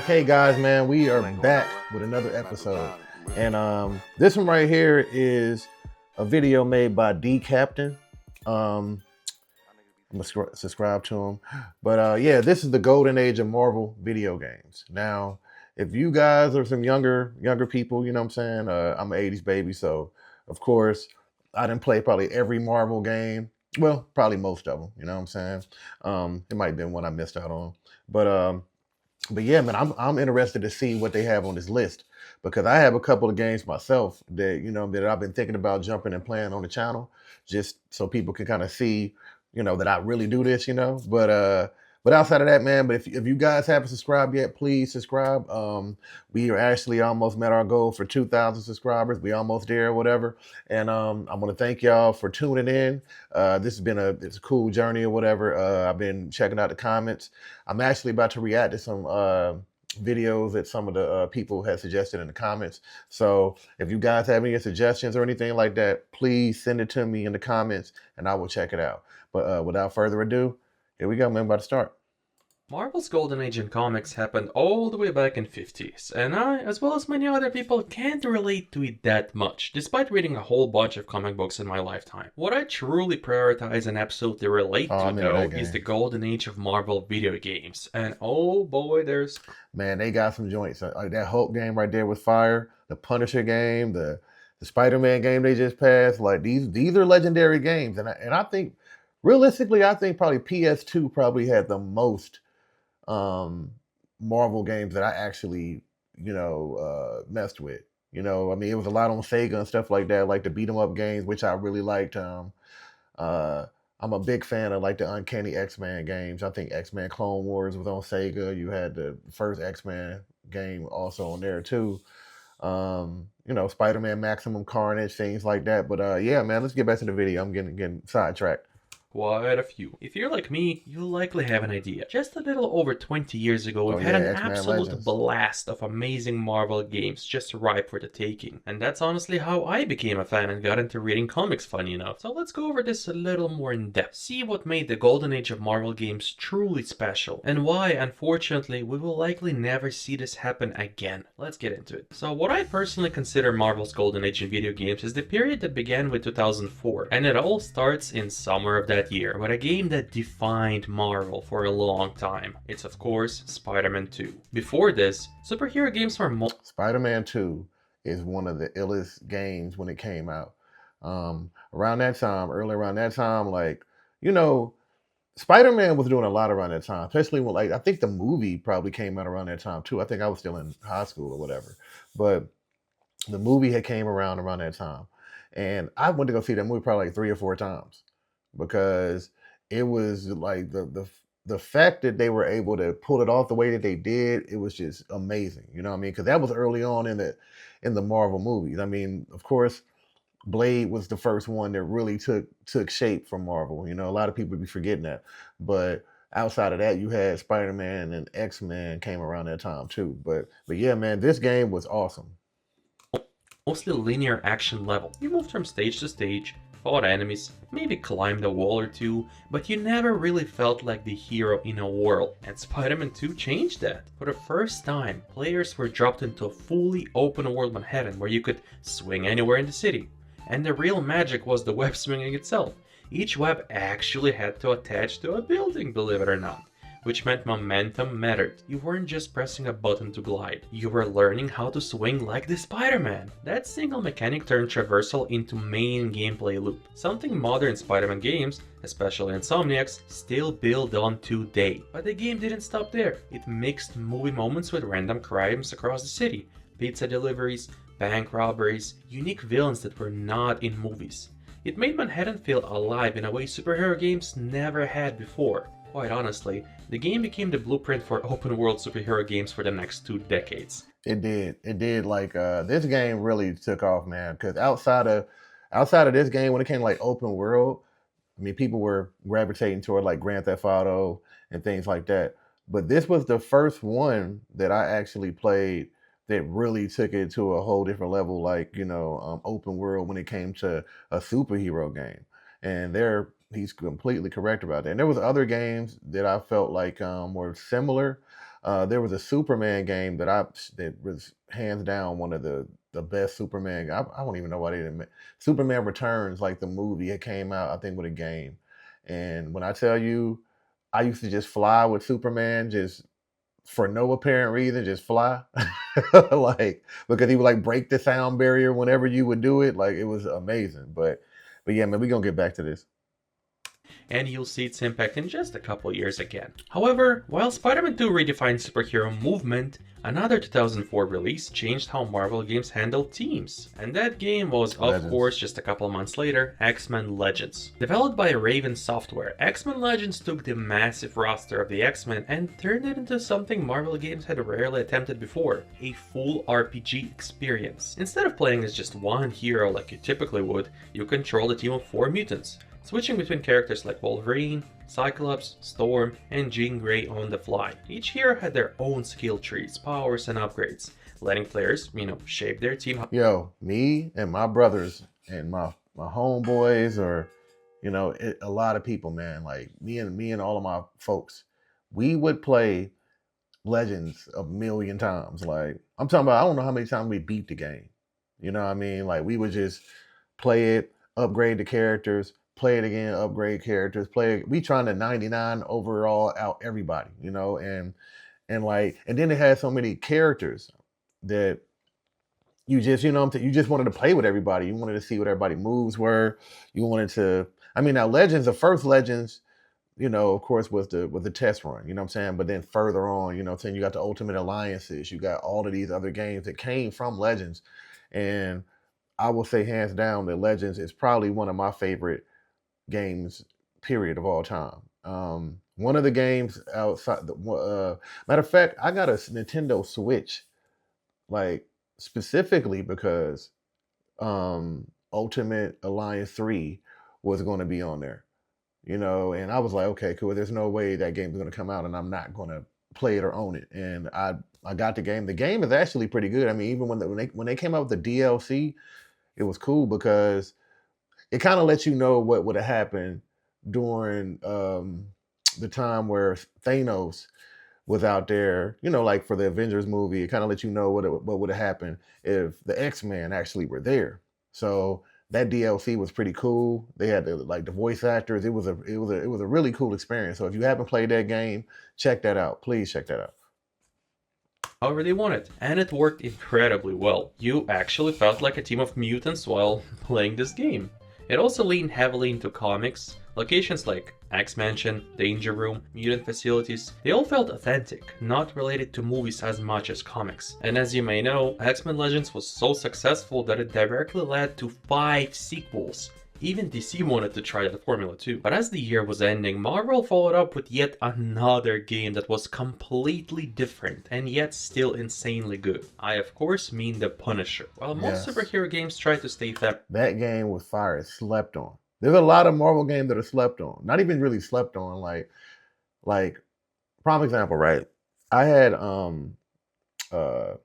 Hey guys, man, we are back with another episode. And this one right here is a video made by D Captain. I'm gonna subscribe to him. But yeah, this is the golden age of Marvel video games. Now, if you guys are some younger people, you know what I'm saying? I'm an 80s baby, so of course I didn't play probably every Marvel game. Well, probably most of them, you know what I'm saying? It might have been one I missed out on. But but yeah, man, I'm interested to see what they have on this list because I have a couple of games myself that that I've been thinking about jumping and playing on the channel, just so people can kind of see, that I really do this, But outside of that, man, but if you guys haven't subscribed yet, please subscribe. We are actually almost met our goal for 2,000 subscribers. We almost there, whatever. And I want to thank y'all for tuning in. This has been it's a cool journey or whatever. I've been checking out the comments. I'm actually about to react to some videos that some of the people had suggested in the comments. So if you guys have any suggestions or anything like that, please send it to me in the comments and I will check it out. But without further ado, here we go, man. About to start. Marvel's golden age in comics happened all the way back in 50s, and I, as well as many other people, can't relate to it that much, despite reading a whole bunch of comic books in my lifetime. What I truly prioritize and absolutely relate Oh, to, I'm into that though, is game. the golden age of Marvel video games, and oh boy, there's... Man, they got some joints. Like that Hulk game right there was fire. The Punisher game, the Spider-Man game they just passed. Like these are legendary games, and I think realistically, I think probably PS2 probably had the most Marvel games that I actually, messed with. I mean, it was a lot on Sega and stuff like that, like the beat 'em up games, which I really liked. Uh, I'm a big fan of like the Uncanny X-Men games. I think X-Men Clone Wars was on Sega. You had the first X-Men game also on there too. Spider-Man Maximum Carnage, things like that. But yeah, man, let's get back to the video. I'm getting sidetracked. Quite a few. If you're like me, you'll likely have an idea. Just a little over 20 years ago, Oh we've had yeah, an X-Men absolute Legends. blast of amazing Marvel games just ripe for the taking. And that's honestly how I became a fan and got into reading comics, funny enough. So let's go over this a little more in depth. See what made the golden age of Marvel games truly special, and why, unfortunately, we will likely never see this happen again. Let's get into it. So what I personally consider Marvel's golden age in video games is the period that began with 2004, and it all starts in summer of that year with a game that defined Marvel for a long time. It's of course Spider-Man 2. Before this, superhero games were Spider-Man 2 is one of the illest games when it came out. Around that time, early around that time, like, you know, Spider-Man was doing a lot around that time, especially when, like, I think the movie probably came out around that time too. I think I was still in high school or whatever, but the movie had came around that time, and I went to go see that movie probably like 3 or 4 times because it was like the fact that they were able to pull it off the way that they did, it was just amazing. You know what I mean? Because that was early on in the Marvel movies. I mean, of course, Blade was the first one that really took shape from Marvel. A lot of people be forgetting that. But outside of that, you had Spider-Man and X-Men came around that time too. But yeah, man, this game was awesome. mostly linear action level. You moved from stage to stage, fought enemies, maybe climbed a wall or two, but you never really felt like the hero in a world. And Spider-Man 2 changed that. For the first time, players were dropped into a fully open world Manhattan where you could swing anywhere in the city. And the real magic was the web swinging itself. Each web actually had to attach to a building, believe it or not, which meant momentum mattered. You weren't just pressing a button to glide, you were learning how to swing like the Spider-Man. That single mechanic turned traversal into main gameplay loop, something modern Spider-Man games, especially Insomniac's, still build on today. But the game didn't stop there. It mixed movie moments with random crimes across the city, pizza deliveries, bank robberies, unique villains that were not in movies. It made Manhattan feel alive in a way superhero games never had before. Quite honestly, the game became the blueprint for open world superhero games for the next 2 decades. It did. It did. Like this game really took off, man. Because outside of this game, when it came to like open world, I mean, people were gravitating toward like Grand Theft Auto and things like that. But this was the first one that I actually played that really took it to a whole different level, like open world when it came to a superhero game. And he's completely correct about that. And there was other games that I felt like were similar. There was a Superman game that was hands down one of the best Superman. I don't even know why they didn't make Superman Returns, like the movie. It came out, I think, with a game. And when I tell you, I used to just fly with Superman, just for no apparent reason, just fly. Like, because he would like break the sound barrier whenever you would do it. Like, it was amazing. But yeah, man, we're gonna get back to this. And you'll see its impact in just a couple years again. However, while Spider-Man 2 redefined superhero movement, another 2004 release changed how Marvel games handle teams. And that game was, of Legends. course, just a couple of months later, X-Men Legends. Developed by Raven Software, X-Men Legends took the massive roster of the X-Men and turned it into something Marvel games had rarely attempted before, a full RPG experience. Instead of playing as just one hero like you typically would, you controlled a team of 4 mutants, switching between characters like Wolverine, Cyclops, Storm, and Jean Grey on the fly. Each hero had their own skill trees, powers, and upgrades, letting players, shape their team. Yo, me and my brothers and my homeboys, or a lot of people, man. Like me and all of my folks, we would play Legends a million times. Like, I'm talking about, I don't know how many times we beat the game. You know what I mean? Like, we would just play it, upgrade the characters, play it again, upgrade characters, play it. We trying to 99 overall out everybody, and then it had so many characters that you just, you just wanted to play with everybody. You wanted to see what everybody moves were. You wanted to, I mean, now Legends, the first Legends, of course, was the test run, you know what I'm saying? But then further on, saying, you got the Ultimate Alliances, you got all of these other games that came from Legends. And I will say hands down that Legends is probably one of my favorite games, period, of all time. One of the games outside matter of fact, I got a Nintendo Switch, like, specifically because Ultimate Alliance 3 was going to be on there. And I was like, okay, cool. There's no way that game's going to come out and I'm not going to play it or own it. And I got the game. The game is actually pretty good. I mean, even when they came out with the DLC, it was cool because it kind of lets you know what would have happened during the time where Thanos was out there. Like for the Avengers movie, it kind of lets you know what would have happened if the X-Men actually were there. So that DLC was pretty cool. They had the voice actors. It was a really cool experience. So if you haven't played that game, check that out. Please check that out. However they wanted, and it worked incredibly well. You actually felt like a team of mutants while playing this game. It also leaned heavily into comics. Locations like X-Mansion, Danger Room, mutant facilities, they all felt authentic, not related to movies as much as comics. And as you may know, X-Men Legends was so successful that it directly led to 5 sequels. Even DC wanted to try the formula too. But as the year was ending, Marvel followed up with yet another game that was completely different and yet still insanely good. I of course mean The Punisher. While most Yes. superhero games try to stay that game was fire. It's slept on. There's a lot of Marvel games that are slept on. Not even really slept on. Like prime example, right? I had uh a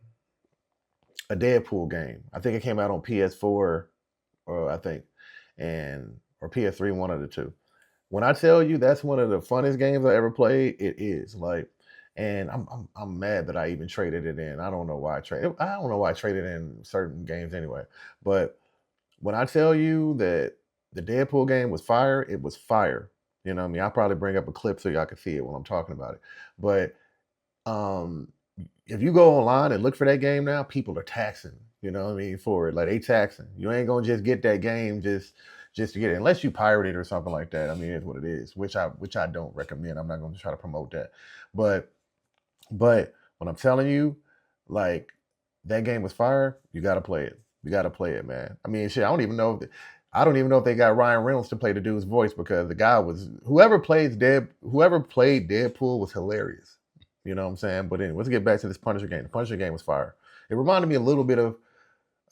Deadpool game. I think it came out on PS4, or I think, or PS3, one of the two. When I tell you that's one of the funnest games I ever played, it is. Like, and I'm mad that I even traded it in. I don't know why I traded in certain games anyway. But when I tell you that the Deadpool game was fire, it was fire. You know what I mean? I'll probably bring up a clip so y'all can see it when I'm talking about it. But um if you go online and look for that game now, people are taxing, for it. Like, they taxing. You ain't gonna just get that game just to get it, unless you pirate it or something like that. I mean, it's what it is, which I don't recommend. I'm not gonna try to promote that. But when I'm telling you, like, that game was fire, you gotta play it. You gotta play it, man. I mean, shit, I don't even know if they got Ryan Reynolds to play the dude's voice, because the guy was, whoever played Deadpool was hilarious. You know what I'm saying? But anyway, let's get back to this Punisher game. The Punisher game was fire. It reminded me a little bit of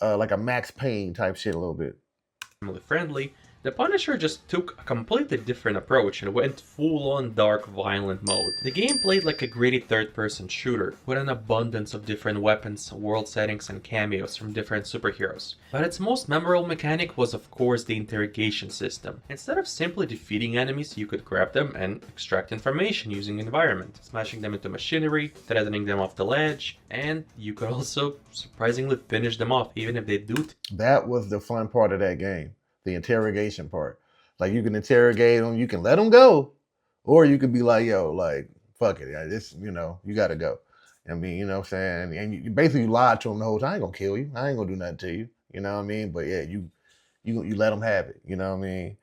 like a Max Payne type shit, a little bit. family friendly, The Punisher just took a completely different approach and went full-on dark, violent mode. The game played like a gritty third-person shooter, with an abundance of different weapons, world settings, and cameos from different superheroes. But its most memorable mechanic was of course the interrogation system. Instead of simply defeating enemies, you could grab them and extract information using environment, smashing them into machinery, threatening them off the ledge, and you could also surprisingly finish them off even if they do. That was the fun part of that game, the interrogation part. Like you can interrogate them, you can let them go, or you could be like, yo, like fuck it, this, you got to go. I mean, you know what I'm saying? And you basically lied to them the whole time. I ain't gonna kill you. I ain't gonna do nothing to you. You know what I mean? But yeah, you let them have it. You know what I mean?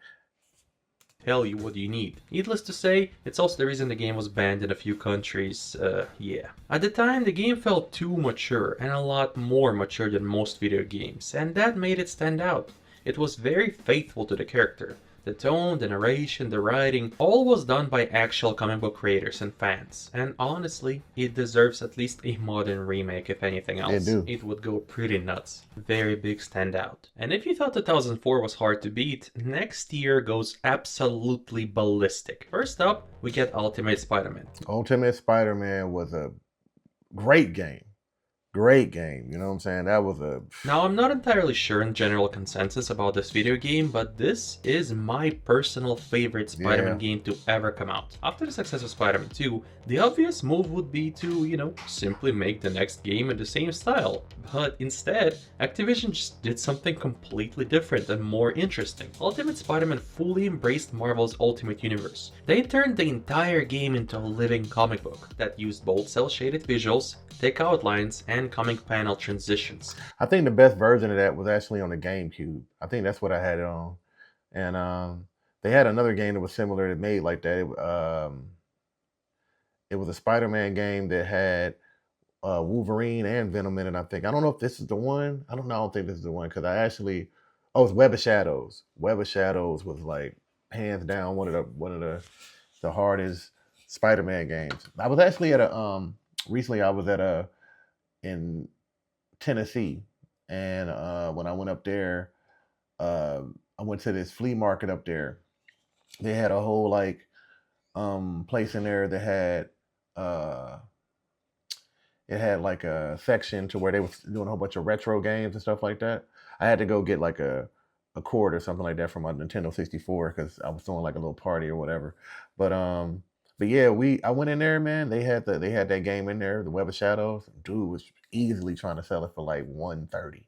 Tell you what you need. Needless to say, it's also the reason the game was banned in a few countries, yeah. At the time, the game felt too mature, and a lot more mature than most video games, and that made it stand out. It was very faithful to the character. The tone, the narration, the writing, all was done by actual comic book creators and fans. And honestly, it deserves at least a modern remake if anything else. do. It would go pretty nuts. Very big standout. And if you thought 2004 was hard to beat, next year goes absolutely ballistic. First up, we get Ultimate Spider-Man. Ultimate Spider-Man was a great game. Great game, you know what I'm saying? That was a... Now, I'm not entirely sure in general consensus about this video game, but this is my personal favorite Spider-Man game to ever come out. After the success of Spider-Man 2, the obvious move would be to, simply make the next game in the same style. But instead, Activision just did something completely different and more interesting. Ultimate Spider-Man fully embraced Marvel's Ultimate Universe. They turned the entire game into a living comic book that used bold cel-shaded visuals, thick outlines, and comic panel transitions. I think the best version of that was actually on the GameCube. I think that's what I had it on. And they had another game that was similar that made like that. It was a Spider-Man game that had Wolverine and Venom in it, I think. I don't know if this is the one. I don't think this is the one because it's Web of Shadows. Web of Shadows was like hands down one of the hardest Spider-Man games. I was actually at a recently I was in Tennessee, and when I went up there, I went to this flea market up there. They had a whole like place in there that had it had like a section to where they was doing a whole bunch of retro games and stuff like that. I had to go get like a cord or something like that from my Nintendo 64 because I was throwing like a little party or whatever. But yeah, I went in there, man. They had that game in there, the Web of Shadows. Dude was easily trying to sell it for like 130.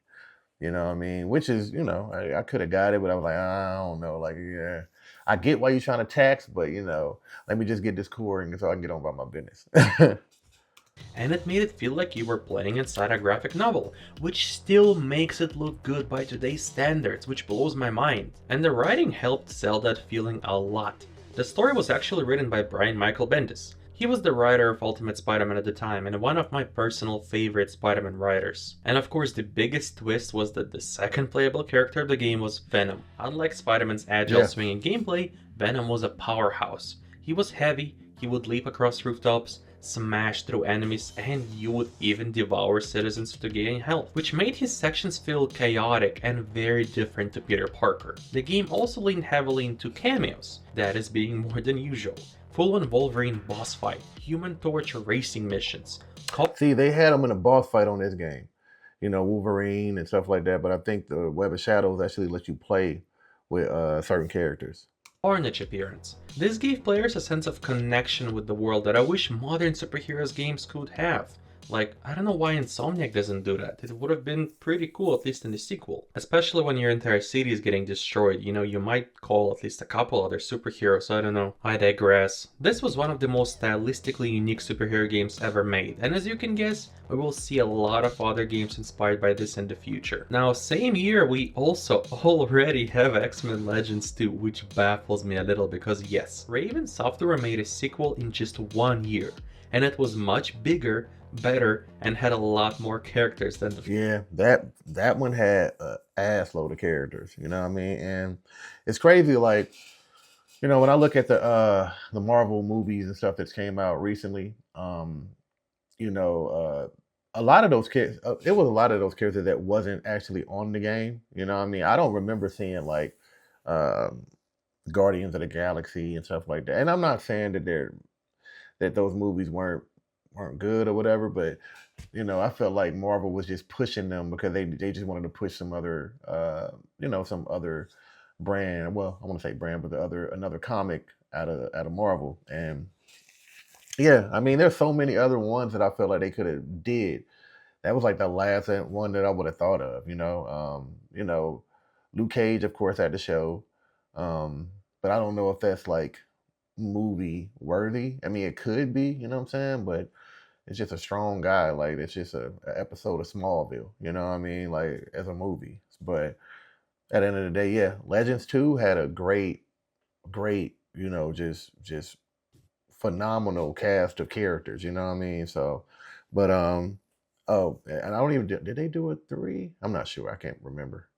You know what I mean? Which is, I could have got it, but I was like, I don't know. Like, yeah, I get why you're trying to tax, but let me just get this cord so I can get on about my business. And it made it feel like you were playing inside a graphic novel, which still makes it look good by today's standards, which blows my mind. And the writing helped sell that feeling a lot. The story was actually written by Brian Michael Bendis. He was the writer of Ultimate Spider-Man at the time and one of my personal favorite Spider-Man writers. And of course the biggest twist was that the second playable character of the game was Venom. Unlike Spider-Man's agile swinging gameplay, Venom was a powerhouse. He was heavy, he would leap across rooftops, smash through enemies, and you would even devour citizens to gain health, which made his sections feel chaotic and very different to Peter Parker. The game also leaned heavily into cameos, that is being more than usual. Full-on Wolverine boss fight, Human Torch racing missions. See, they had him in a boss fight on this game. Wolverine and stuff like that, but I think the Web of Shadows actually lets you play with certain characters. Carnage appearance. This gave players a sense of connection with the world that I wish modern superheroes games could have. Like, I don't know why Insomniac doesn't do that. It would have been pretty cool, at least in the sequel. Especially when your entire city is getting destroyed. You might call at least a couple other superheroes, I don't know. I digress. This was one of the most stylistically unique superhero games ever made. And as you can guess, we will see a lot of other games inspired by this in the future. Now, same year, we also already have X-Men Legends 2, which baffles me a little because yes, Raven Software made a sequel in just 1 year. And it was much bigger, better, and had a lot more characters than the... Yeah, that one had an ass load of characters, you know what I mean? And it's crazy, like, when I look at the Marvel movies and stuff that's came out recently, a lot of those kids, there was a lot of those characters that wasn't actually on the game, you know what I mean? I don't remember seeing like um, Guardians of the Galaxy and stuff like that. And I'm not saying that those movies weren't good or whatever, but I felt like Marvel was just pushing them because they just wanted to push some other some other brand. Well, I want to say brand, but another comic out of Marvel. And yeah, I mean, there's so many other ones that I felt like they could have did. That was like the last one that I would have thought of. Luke Cage, of course, had the show, but I don't know if that's like movie worthy. I mean, it could be, you know what I'm saying, but it's just a strong guy. Like it's just a episode of Smallville. You know what I mean? Like as a movie. But at the end of the day, yeah, Legends 2 had a great, just phenomenal cast of characters. You know what I mean? So, but oh, and I don't even did they do a 3? I'm not sure. I can't remember.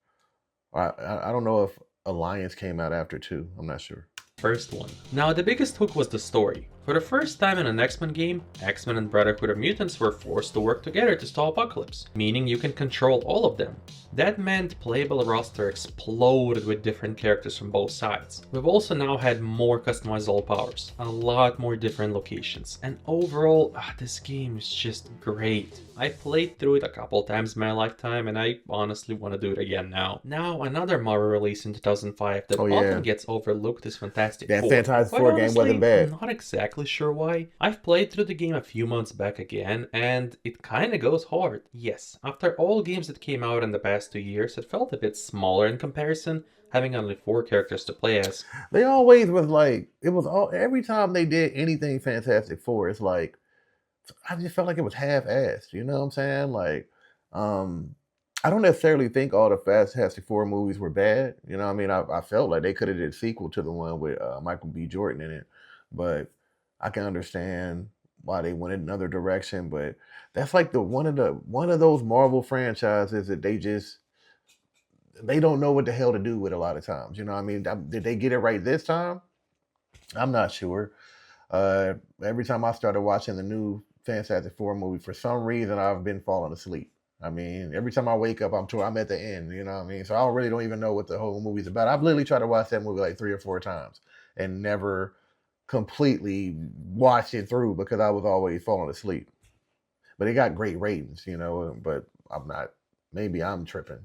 I don't know if Alliance came out after 2. I'm not sure. First one. Now, the biggest hook was the story. For the first time in an X-Men game, X-Men and Brotherhood of Mutants were forced to work together to stop Apocalypse, meaning you can control all of them. That meant playable roster exploded with different characters from both sides. We've also now had more customizable powers, a lot more different locations, and overall, this game is just great. I played through it a couple times in my lifetime and I honestly want to do it again now. Now, another Marvel release in 2005 that often gets overlooked is Fantastic Four. That Fantastic Four game wasn't bad. I'm not exactly sure why. I've played through the game a few months back again and it kinda goes hard. Yes, after all games that came out in the past 2 years, it felt a bit smaller in comparison, having only 4 characters to play as. They always was like, every time they did anything Fantastic Four, it's like, I just felt like it was half-assed, you know what I'm saying? Like, I don't necessarily think all the Fantastic Four movies were bad. You know what I mean? I felt like they could have did a sequel to the one with Michael B. Jordan in it. But I can understand why they went in another direction. But that's like one of those Marvel franchises that they don't know what the hell to do with a lot of times. You know what I mean? Did they get it right this time? I'm not sure. Every time I started watching the new Fantastic Four movie, for some reason I've been falling asleep. I mean, every time I wake up, I'm at the end, you know what I mean? So I really don't even know what the whole movie's about. I've literally tried to watch that movie like 3 or 4 times and never completely watched it through because I was always falling asleep. But it got great ratings, but maybe I'm tripping.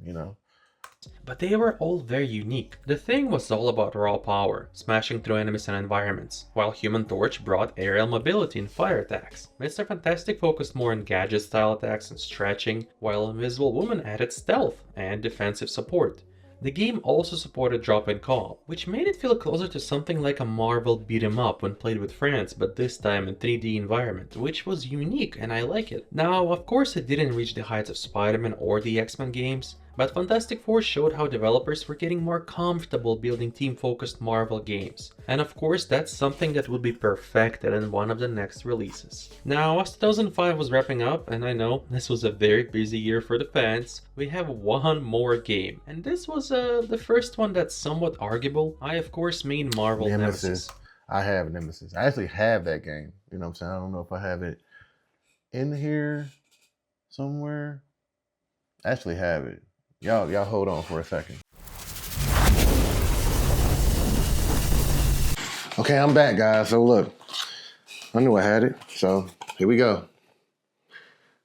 But they were all very unique. The Thing was all about raw power, smashing through enemies and environments, while Human Torch brought aerial mobility and fire attacks. Mr. Fantastic focused more on gadget-style attacks and stretching, while Invisible Woman added stealth and defensive support. The game also supported drop-in co-op, which made it feel closer to something like a Marvel beat-em-up when played with friends, but this time in 3D environment, which was unique and I like it. Now, of course it didn't reach the heights of Spider-Man or the X-Men games, but Fantastic Four showed how developers were getting more comfortable building team-focused Marvel games. And of course that's something that would be perfected in one of the next releases. Now, as 2005 was wrapping up, and I know this was a very busy year for the fans, we have one more game. And this was the first one that's somewhat arguable. I of course mean Marvel Nemesis. I have Nemesis. I actually have that game. You know what I'm saying? I don't know if I have it in here somewhere. I actually have it. Y'all hold on for a second. Okay, I'm back, guys. So look, I knew I had it. So here we go.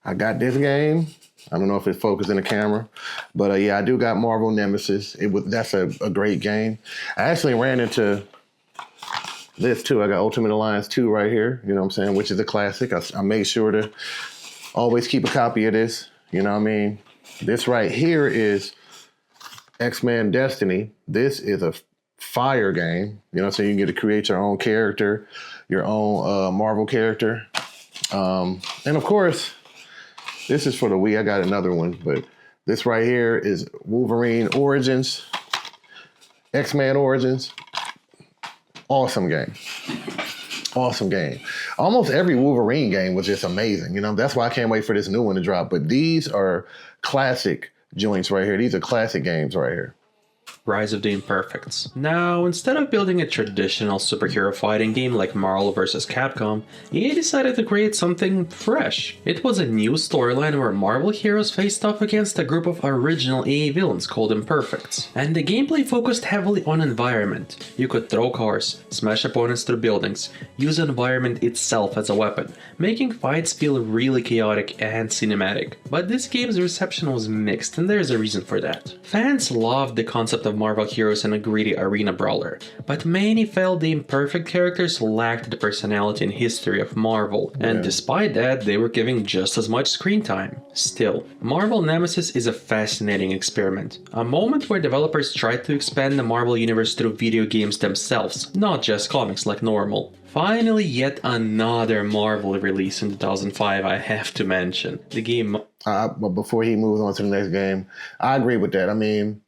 I got this game. I don't know if it's focused in the camera, but yeah, I do got Marvel Nemesis. That's a great game. I actually ran into this too. I got Ultimate Alliance 2 right here, you know what I'm saying, which is a classic. I made sure to always keep a copy of this, you know what I mean? This right here is X-Men Destiny. This is a fire game, you know, so you get to create your own character, your own Marvel character. And of course, this is for the Wii. I got another one, but this right here is Wolverine Origins, X-Men Origins. Awesome game. Awesome game. Almost every Wolverine game was just amazing. You know, that's why I can't wait for this new one to drop. But these are classic joints right here. These are classic games right here. Rise of the Imperfects. Now, instead of building a traditional superhero fighting game like Marvel vs. Capcom, EA decided to create something fresh. It was a new storyline where Marvel heroes faced off against a group of original EA villains called Imperfects. And the gameplay focused heavily on environment. You could throw cars, smash opponents through buildings, use the environment itself as a weapon, making fights feel really chaotic and cinematic. But this game's reception was mixed, and there's a reason for that. Fans loved the concept of Marvel heroes in a gritty arena brawler, but many felt the Imperfect characters lacked the personality and history of Marvel, and despite that, they were giving just as much screen time. Still, Marvel Nemesis is a fascinating experiment, a moment where developers tried to expand the Marvel universe through video games themselves, not just comics like normal. Finally, yet another Marvel release in 2005 I have to mention. The game... But before he moves on to the next game, I agree with that. I mean,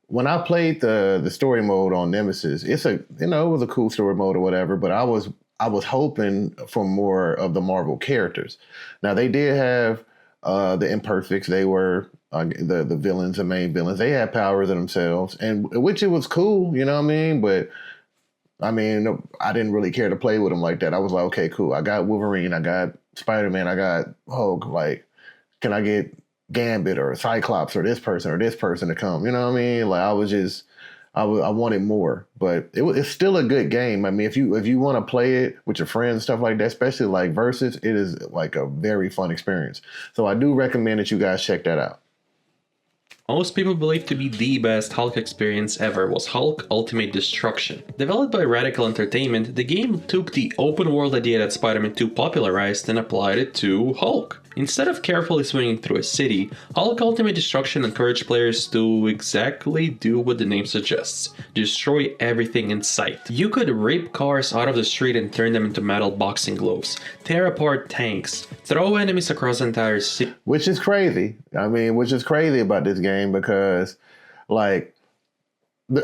when I played the story mode on Nemesis, it was a cool story mode or whatever, but I was hoping for more of the Marvel characters. Now, they did have the Imperfects. They were the villains, the main villains. They had powers of themselves, and which it was cool, you know what I mean? But I mean, I didn't really care to play with them like that. I was like, okay, cool. I got Wolverine, I got Spider-Man, I got Hulk. Like, can I get Gambit or Cyclops or this person to come? You know what I mean? Like, I wanted more, but it's still a good game. I mean, if you want to play it with your friends and stuff like that, especially like Versus, it is like a very fun experience. So I do recommend that you guys check that out. Most people believe to be the best Hulk experience ever was Hulk Ultimate Destruction. Developed by Radical Entertainment, the game took the open world idea that Spider-Man 2 popularized and applied it to Hulk. Instead of carefully swinging through a city, Hulk Ultimate Destruction encouraged players to exactly do what the name suggests: destroy everything in sight. You could rip cars out of the street and turn them into metal boxing gloves, tear apart tanks, throw enemies across the entire city. Which is crazy. I mean, which is crazy about this game because, like,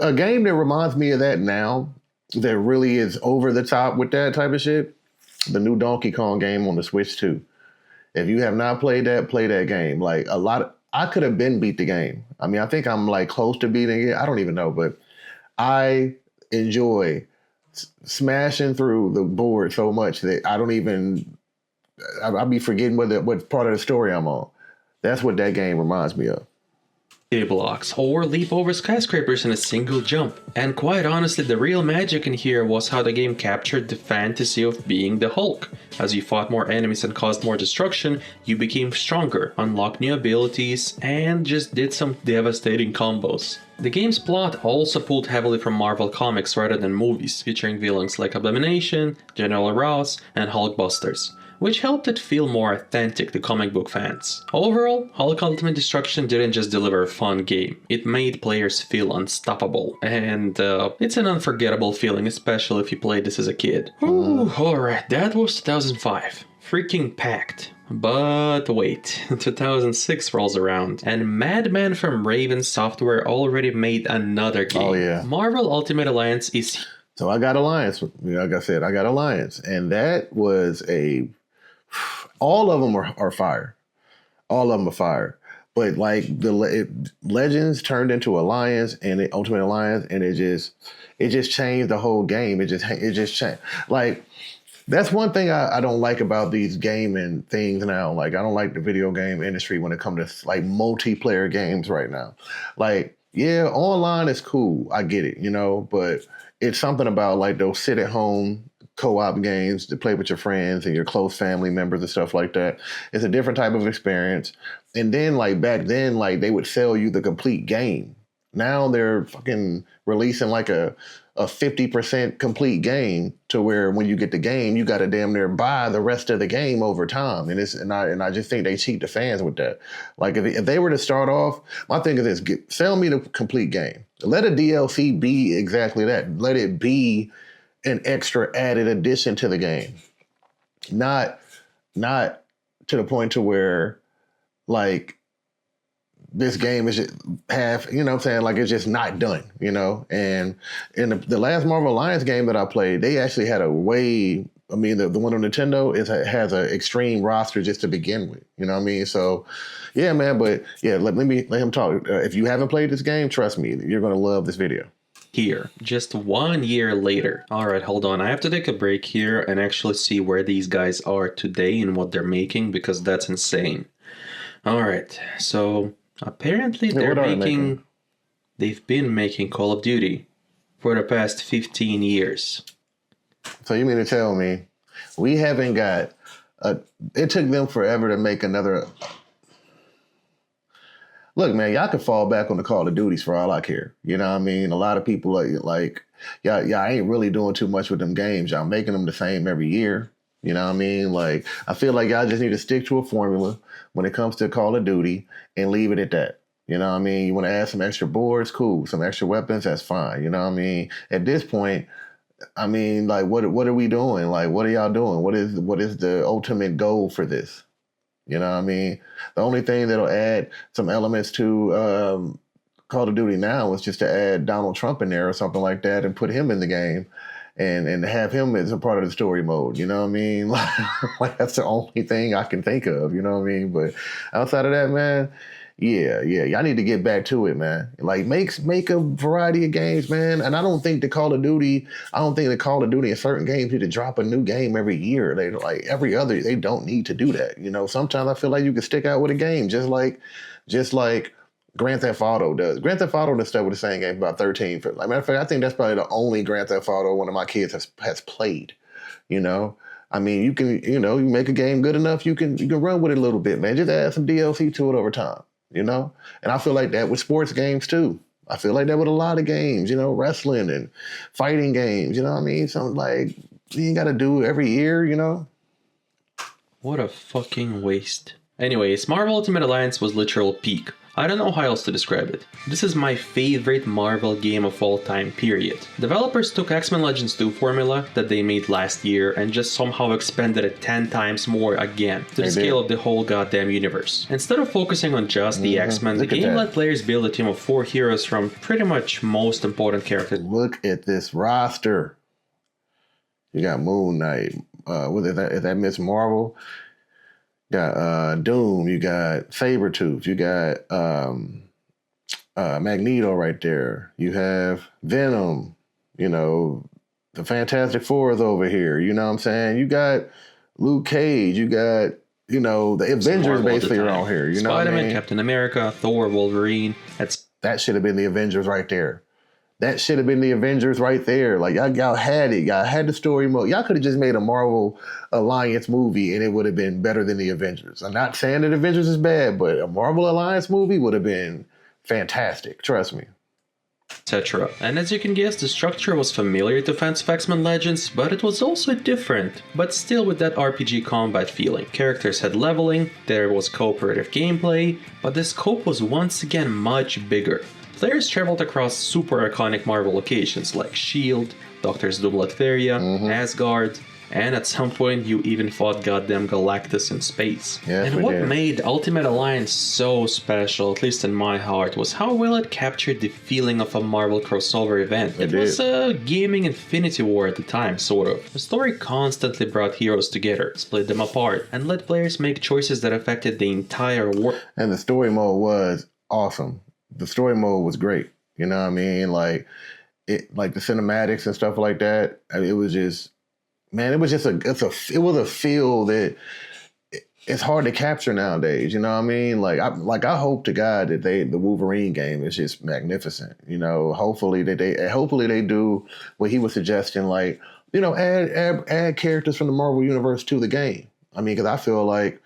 a game that reminds me of that now, that really is over the top with that type of shit, the new Donkey Kong game on the Switch 2. If you have not played that, play that game. Like, I could have beat the game. I mean, I think I'm like close to beating it. I don't even know, but I enjoy smashing through the board so much that I don't even, I'll be forgetting what part of the story I'm on. That's what that game reminds me of. Blocks or leap over skyscrapers in a single jump. And quite honestly, the real magic in here was how the game captured the fantasy of being the Hulk. As you fought more enemies and caused more destruction, you became stronger, unlocked new abilities, and just did some devastating combos. The game's plot also pulled heavily from Marvel comics rather than movies, featuring villains like Abomination, General Ross, and Hulkbusters, which helped it feel more authentic to comic book fans. Overall, Hulk Ultimate Destruction didn't just deliver a fun game, it made players feel unstoppable, and it's an unforgettable feeling, especially if you played this as a kid. Alright, that was 2005. Freaking packed. But wait, 2006 rolls around, and Madman from Raven Software already made another game. Oh yeah. Marvel Ultimate Alliance is... So I got Alliance. Like I said, I got Alliance, and that was all of them are fire. All of them are fire. But like Legends turned into Alliance and the Ultimate Alliance, and it just changed the whole game. It just changed. Like, that's one thing I don't like about these gaming things now. Like, I don't like the video game industry when it comes to like multiplayer games right now. Like, yeah, online is cool. I get it, but it's something about like those sit-at-home co-op games to play with your friends and your close family members and stuff like that. It's a different type of experience. And then like back then, like they would sell you the complete game. Now they're fucking releasing like a 50% complete game to where when you get the game, you got to damn near buy the rest of the game over time. And I just think they cheat the fans with that. Like if they were to start off, my thing is this: sell me the complete game. Let a DLC be exactly that. Let it be an extra added addition to the game. Not to the point to where like this game is just half, you know what I'm saying? Like, it's just not done, And in the last Marvel Alliance game that I played, they actually had a way I mean, the one on Nintendo has an extreme roster just to begin with. You know what I mean? So, yeah, man. But yeah, let him talk. If you haven't played this game, trust me, you're gonna love this video. Here, just 1 year later. Alright, hold on. I have to take a break here and actually see where these guys are today and what they're making, because that's insane. Alright, so apparently they've been making Call of Duty for the past 15 years. So you mean to tell me we haven't got it took them forever to make another. Look, man, y'all can fall back on the Call of Duties for all I care. You know what I mean? A lot of people like y'all ain't really doing too much with them games. Y'all making them the same every year. You know what I mean? Like, I feel like y'all just need to stick to a formula when it comes to Call of Duty and leave it at that. You know what I mean? You want to add some extra boards, cool. Some extra weapons, that's fine. You know what I mean? At this point, I mean, like, what are we doing? Like, what are y'all doing? What is the ultimate goal for this? You know what I mean? The only thing that'll add some elements to Call of Duty now is just to add Donald Trump in there or something like that and put him in the game and have him as a part of the story mode. You know what I mean? Like that's the only thing I can think of. You know what I mean? But outside of that, man, yeah, y'all need to get back to it, man. Like make a variety of games, man. And I don't think the Call of Duty in certain games need to drop a new game every year. They like every other, they don't need to do that. You know, sometimes I feel like you can stick out with a game just like Grand Theft Auto does. Grand Theft Auto does stuff with the same game about 13. Like, matter of fact, I think that's probably the only Grand Theft Auto one of my kids has played. You know, I mean, you can, you make a game good enough, you can run with it a little bit, man. Just add some DLC to it over time. You know, and I feel like that with sports games too. I feel like that with a lot of games, wrestling and fighting games. You know what I mean? Something like you ain't got to do every year. What a fucking waste. Anyways, Marvel Ultimate Alliance was literal peak. I don't know how else to describe it. This is my favorite Marvel game of all time, period. Developers took X-Men Legends 2 formula that they made last year and just somehow expanded it 10 times more again to the scale of the whole goddamn universe. Instead of focusing on just the X-Men, the game let players build a team of 4 heroes from pretty much most important characters. Look at this roster. You got Moon Knight. Is that Miss Marvel? You got Doom, you got Sabretooth, you got Magneto right there. You have Venom, the Fantastic Four is over here. You know what I'm saying? You got Luke Cage, you got, the Avengers basically are on here. You know what I mean? Captain America, Thor, Wolverine. That should have been the Avengers right there. That should have been the Avengers right there. Like, y'all had it. Y'all had the story mode. Y'all could have just made a Marvel Alliance movie and it would have been better than the Avengers. I'm not saying that Avengers is bad, but a Marvel Alliance movie would have been fantastic. Trust me. Etc. And as you can guess, the structure was familiar to fans of X-Men Legends, but it was also different, but still with that RPG combat feeling. Characters had leveling, there was cooperative gameplay, but the scope was once again much bigger. Players traveled across super iconic Marvel locations like S.H.I.E.L.D., Doctor's Doom Latveria, Asgard, and at some point you even fought goddamn Galactus in space. Yes, and what made Ultimate Alliance so special, at least in my heart, was how well it captured the feeling of a Marvel crossover event. It was a gaming Infinity War at the time, sort of. The story constantly brought heroes together, split them apart, and let players make choices that affected the entire world. And the story mode was awesome. The story mode was great. You know what I mean? Like the cinematics and stuff like that. I mean, it was just, man, it was a feel that it's hard to capture nowadays. You know what I mean? I hope to God that the Wolverine game is just magnificent. Hopefully they do what he was suggesting, add characters from the Marvel universe to the game. I mean, because I feel like,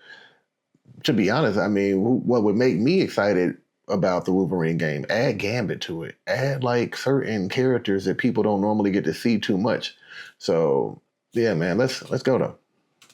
to be honest, I mean, what would make me excited about the Wolverine game, add Gambit to it, add certain characters that people don't normally get to see too much. So yeah, man, let's go though.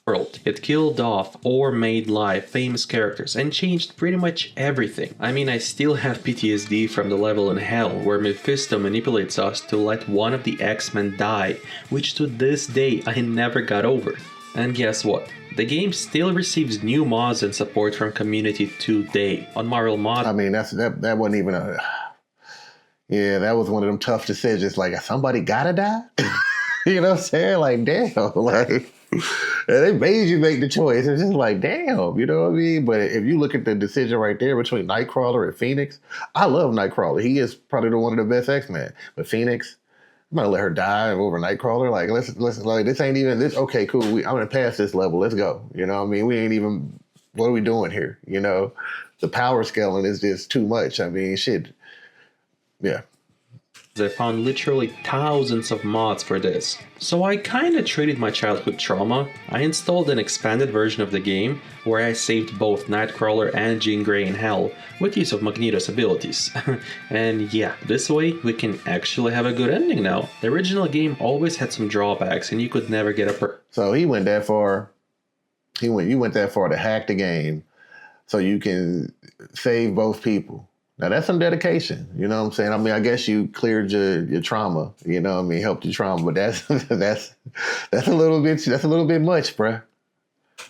World. It killed off or made live famous characters and changed pretty much everything. I mean, I still have PTSD from the level in Hell where Mephisto manipulates us to let one of the X-Men die, which to this day I never got over. And guess what? The game still receives new mods and support from community today on Marvel Mod. I mean, that wasn't even that was one of them tough decisions. Like, somebody gotta die. You know what I'm saying? Like, damn, like. And they made you make the choice. It's just like, damn, you know what I mean? But if you look at the decision right there between Nightcrawler and Phoenix, I love Nightcrawler. He is probably the one of the best X-Men. But Phoenix, I'm gonna let her die over Nightcrawler. Like, let's like this ain't even this. Okay, cool. I'm gonna pass this level. Let's go. You know what I mean? We ain't even. What are we doing here? You know, the power scaling is just too much. I mean, shit. Yeah. I found literally thousands of mods for this. So I kinda treated my childhood trauma. I installed an expanded version of the game where I saved both Nightcrawler and Jean Grey in hell with use of Magneto's abilities. And yeah, this way we can actually have a good ending now. The original game always had some drawbacks and you could never get a So he went that far. You went that far to hack the game so you can save both people. Now that's some dedication, you know what I'm saying? I mean, I guess you cleared your trauma, you know what I mean, helped your trauma, but that's a little bit much, bruh.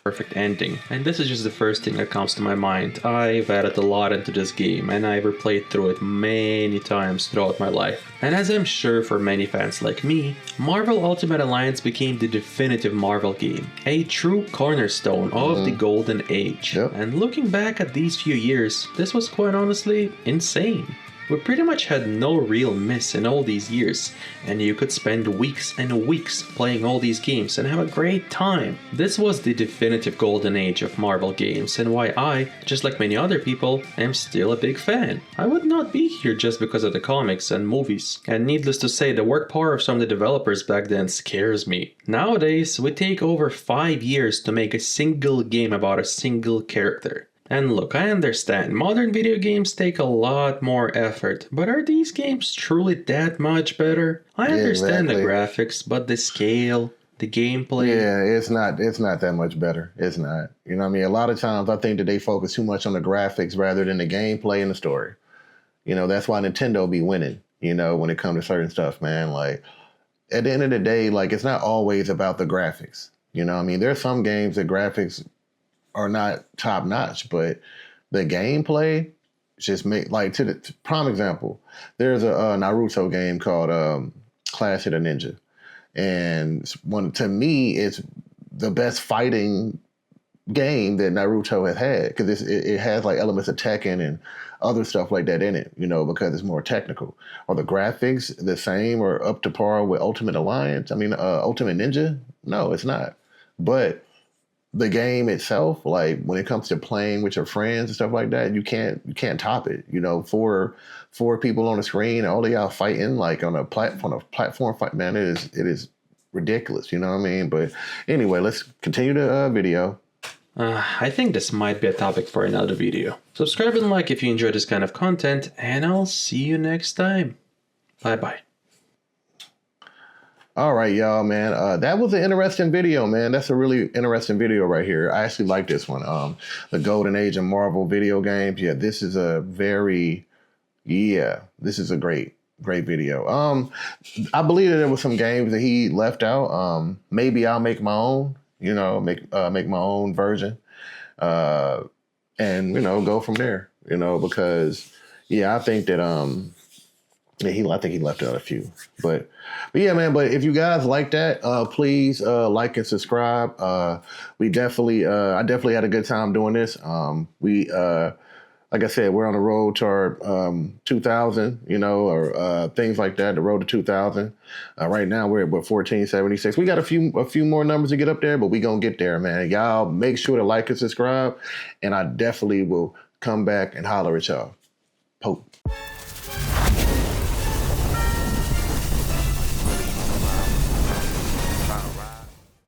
perfect ending. And this is just the first thing that comes to my mind. I've added a lot into this game and I've replayed through it many times throughout my life. And as I'm sure for many fans like me, Marvel Ultimate Alliance became the definitive Marvel game, a true cornerstone of the golden age. Yep. And looking back at these few years, this was quite honestly insane. We pretty much had no real miss in all these years, and you could spend weeks and weeks playing all these games and have a great time. This was the definitive golden age of Marvel games, and why I, just like many other people, am still a big fan. I would not be here just because of the comics and movies, and needless to say, the work power of some of the developers back then scares me. Nowadays, we take over 5 years to make a single game about a single character. And look, I understand, modern video games take a lot more effort, but are these games truly that much better? I understand the graphics, but the scale, the gameplay... Yeah, it's not that much better. It's not. You know what I mean? A lot of times I think that they focus too much on the graphics rather than the gameplay and the story. You know, that's why Nintendo be winning, you know, when it comes to certain stuff, man. Like, at the end of the day, like, it's not always about the graphics. You know what I mean? There's some games that graphics are not top notch, but the gameplay just make like prime example. There's a Naruto game called Clash of the Ninja, and to me it's the best fighting game that Naruto has had because it has like elements of Tekken and other stuff like that in it, you know, because it's more technical. Are the graphics the same or up to par with Ultimate Alliance? I mean, Ultimate Ninja? No, it's not. But the game itself, like when it comes to playing with your friends and stuff like that, you can't top it. You know, four people on the screen, all of y'all fighting like on a platform fight, man. It is ridiculous. You know what I mean? But anyway, let's continue the video. I think this might be a topic for another video. Subscribe and like if you enjoy this kind of content, and I'll see you next time. Bye bye. All right, y'all, man. That was an interesting video, man. That's a really interesting video right here. I actually like this one. The Golden Age of Marvel video games. Yeah, this is a great video. I believe that there was some games that he left out. Maybe I'll make my own, you know, make my own version. And, you know, go from there, you know, because yeah, I think that, I think he left out a few, but yeah, man. But if you guys like that, please like and subscribe. I definitely had a good time doing this. Like I said, we're on the road to our 2,000, you know, or things like that. The road to 2,000. Right now we're at 1476. We got a few more numbers to get up there, but we gonna get there, man. Y'all make sure to like and subscribe, and I definitely will come back and holler at y'all. Pope.